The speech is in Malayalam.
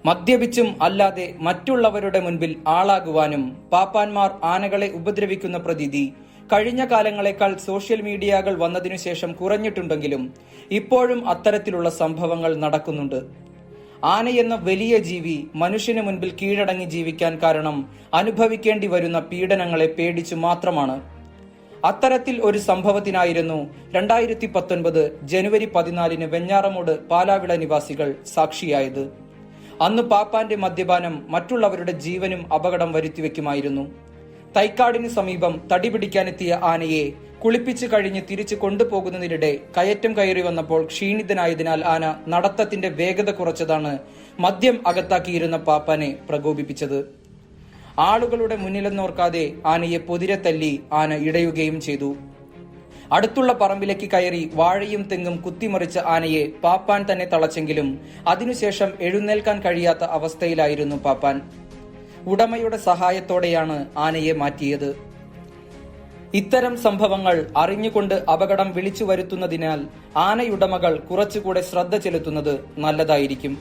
മദ്യപിച്ചും അല്ലാതെ മറ്റുള്ളവരുടെ മുൻപിൽ ആളാകുവാനും പാപ്പാന്മാർ ആനകളെ ഉപദ്രവിക്കുന്ന പ്രതീതി കഴിഞ്ഞ കാലങ്ങളെക്കാൾ സോഷ്യൽ മീഡിയകൾ വന്നതിനുശേഷം കുറഞ്ഞിട്ടുണ്ടെങ്കിലും ഇപ്പോഴും അത്തരത്തിലുള്ള സംഭവങ്ങൾ നടക്കുന്നുണ്ട്. ആനയെന്ന വലിയ ജീവി മനുഷ്യന് മുൻപിൽ കീഴടങ്ങി ജീവിക്കാൻ കാരണം അനുഭവിക്കേണ്ടി വരുന്ന പീഡനങ്ങളെ പേടിച്ചു മാത്രമാണ്. അത്തരത്തിൽ ഒരു സംഭവത്തിനായിരുന്നു 2019 ജനുവരി 14 വെഞ്ഞാറമൂട് പാലാവിള നിവാസികൾ സാക്ഷിയായത്. അന്ന് പാപ്പാന്റെ മദ്യപാനം മറ്റുള്ളവരുടെ ജീവനും അപകടം വരുത്തിവെക്കുമായിരുന്നു. തൈക്കാടിന് സമീപം തടി പിടിക്കാനെത്തിയ ആനയെ കുളിപ്പിച്ചു കഴിഞ്ഞ് തിരിച്ചു കൊണ്ടുപോകുന്നതിനിടെ കയറ്റം കയറി വന്നപ്പോൾ ക്ഷീണിതനായതിനാൽ ആന നടത്തത്തിന്റെ വേഗത കുറച്ചതാണ് മദ്യം അകത്താക്കിയിരുന്ന പാപ്പാനെ പ്രകോപിപ്പിച്ചത്. ആളുകളുടെ മുന്നിലെന്നോർക്കാതെ ആനയെ പൊതിരെ തല്ലി ആന ഇടയുകയും ചെയ്തു. അടുത്തുള്ള പറമ്പിലേക്ക് കയറി വാഴയും തെങ്ങും കുത്തിമറിച്ച ആനയെ പാപ്പാൻ തന്നെ തളച്ചെങ്കിലും അതിനുശേഷം എഴുന്നേൽക്കാൻ കഴിയാത്ത അവസ്ഥയിലായിരുന്നു പാപ്പാൻ. ഉടമയുടെ സഹായത്തോടെയാണ് ആനയെ മാറ്റിയത്. ഇത്തരം സംഭവങ്ങൾ അറിഞ്ഞുകൊണ്ട് അപകടം വിളിച്ചു വരുത്തുന്നതിനാൽ ആനയുടമകൾ കുറച്ചുകൂടെ ശ്രദ്ധ ചെലുത്തുന്നത് നല്ലതായിരിക്കും.